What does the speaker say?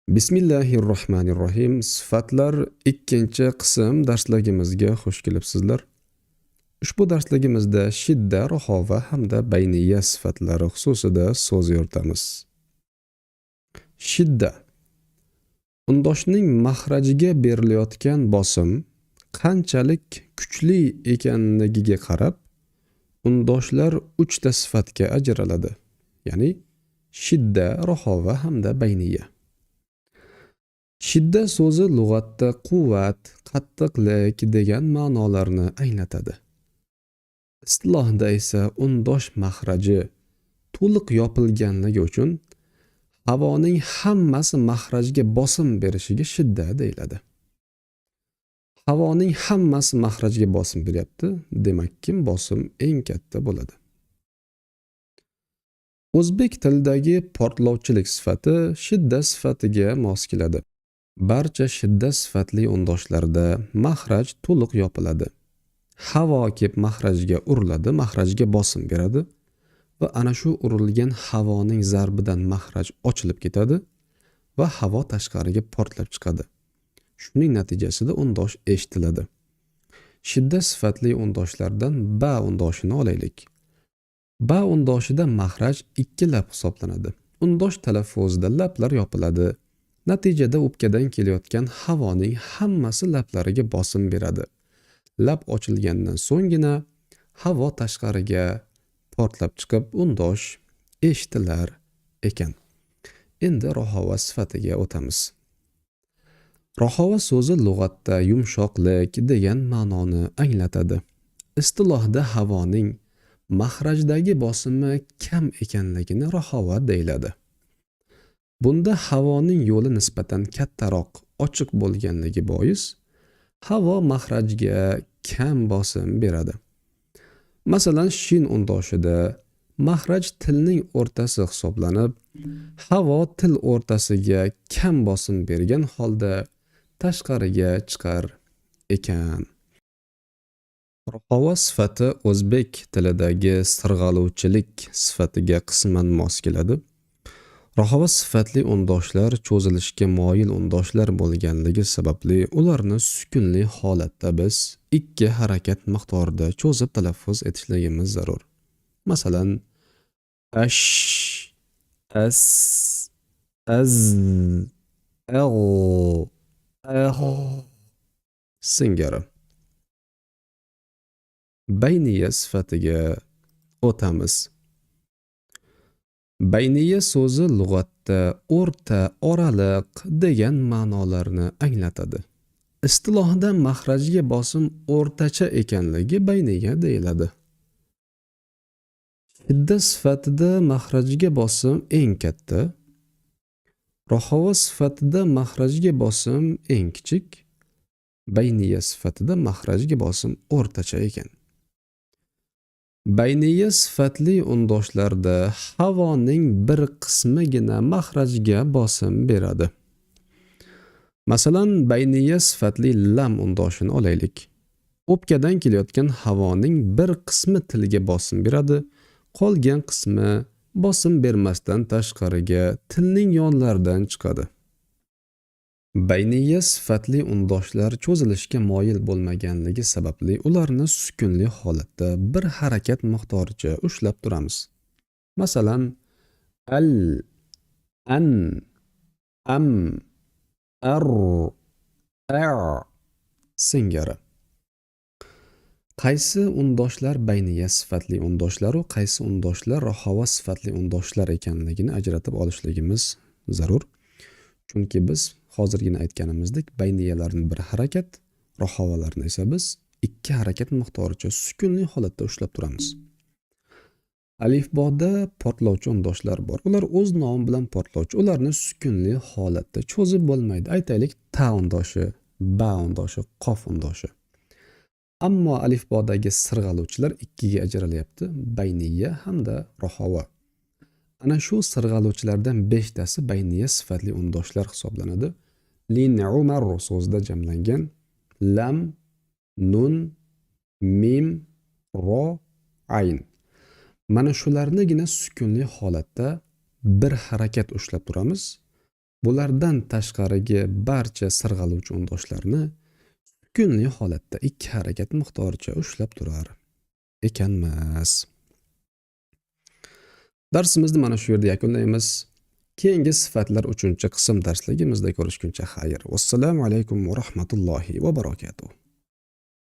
Bismillahirrohmanirrohim. Sifatlar ikkinchi qism darsligimizga xush kelibsizlar. Ushbu darsligimizda shidda, rohova hamda bayniya sifatlari xususida so'z yuritamiz. Shidda undoshning mahrajiga berilayotgan bosim qanchalik kuchli ekanligiga qarab undoshlar 3 ta sifatga ajraladi. Ya'ni shidda, rohova hamda bayniya. Shidda so'zi lug'atda quvvat, qattiqlik degan ma'nolarni anglatadi. Istilohda esa undosh mahraji to'liq yopilganligi uchun havoning hammasi mahrajga bosim berishiga shidda deyiladi. Havoning hammasi mahrajga bosim beryapti, demakki bosim eng katta bo'ladi. O'zbek tilidagi portlovchilik sifati shidda sifatiga mos keladi. Barcha shidda sifatli undoshlarda mahraj to'liq yopiladi. Havo kelib mahrajga uriladi, mahrajga bosim beradi va ana shu urilgan havoning zarbidan mahraj ochilib ketadi va havo tashqariga portlab chiqadi. Shuning natijasida undosh eshitiladi. Shidda sifatli undoshlardan ba undoshini olaylik. Ba undoshida mahraj 2 lab hisoblanadi. Undosh talaffuzida lablar yopiladi. Natijada o'pkadan kelayotgan havoning hammasi lablariga bosim beradi. Lab ochilgandan so'nggina havo tashqariga portlab chiqib undosh eshitilar ekan. Endi rohova sifatiga o'tamiz. Rohova so'zi lug'atda yumshoqlik degan ma'noni anglatadi. Istilohda havoning mahrajdagi bosimi kam ekanligini rohova deyiladi. Bunda havoning yo'li nisbatan kattaroq, ochiq bo'lganligi bois havo mahrajga kam bosim beradi. Masalan, shin undoshida mahraj tilning o'rtasi hisoblanib, havo til o'rtasiga kam bosim bergan holda tashqariga chiqar ekan. Rohova sifati o'zbek tilidagi sirg'aluvchilik sifatiga qisman mos keladi. Rohova sifatli undoshlar cho'zilishga moyil undoshlar bo'lganligi sababli ularni sukunli holatda biz 2 harakat miqdorida cho'zib talaffuz etishligimiz zarur. Masalan, ash, as, az, al, singari. Bayniya sifatiga o'tamiz. Bayniya so'zi lug'atda o'rta, oraliq degan ma'nolarni anglatadi. Istilohda mahrajga bosim o'rtacha ekanligi bayniya deyiladi. Shidda sifatida mahrajga bosim eng katta, rohova sifatida mahrajga bosim eng kichik, bayniya sifatida mahrajga bosim o'rtacha ekan. Bayniya sifatli undoshlarda havoning bir qismigina mahrajga bosim beradi. Masalan, bayniya sifatli lam undoshini olaylik. O'pkadan kelayotgan havoning bir qismi tilga bosim beradi, qolgan qismi bosim bermasdan tashqariga tilning yonlaridan chiqadi. Bayniya sifatli undoshlar cho'zilishga moyil bo'lmaganligi sababli ularni sukunli holatda bir harakat miqdoricha ushlab turamiz. Masalan, al, an, am, ar, singari. Qaysi undoshlar bayniya sifatli undoshlar va qaysi undoshlar rohova sifatli undoshlar ekanligini ajratib olishligimiz zarur. Chunki biz hozirgina aytganimizdek, bayniyalarni bir harakat, rohovalarni esa biz 2 harakat miqdoricha sukunli holatda ushlab turamiz. Alifboda portlovchi undoshlar bor. Ular o'z nomi bilan portlovchi. Ularni sukunli holatda cho'zib bo'lmaydi. Aytaylik, ta undoshi, ba undoshi, qof undoshi. Ammo alifbodagi sirg'aluvchilar 2 ga ajralyapti, bayniya hamda rohova. Ana shu sirg'aluvchilardan 5 tasi bayniya sifatli undoshlar hisoblanadi. Lin Umar so'zida jamlangan lam, nun, mim, ro, ayn. Mana shularnigina sukunli holatda bir harakat ushlab turamiz. Bulardan tashqarigi barcha sirg'aluvchi undoshlarni sukunli holatda 2 harakat miqdoricha ushlab turar ekanmiz. Darsimizni mana shu yerda yakunlaymiz. Keyingi sifatlar 3-qism darsligimizda ko'rishguncha xayr. Vassalomu alaykum va rahmatullohi va barakatuh.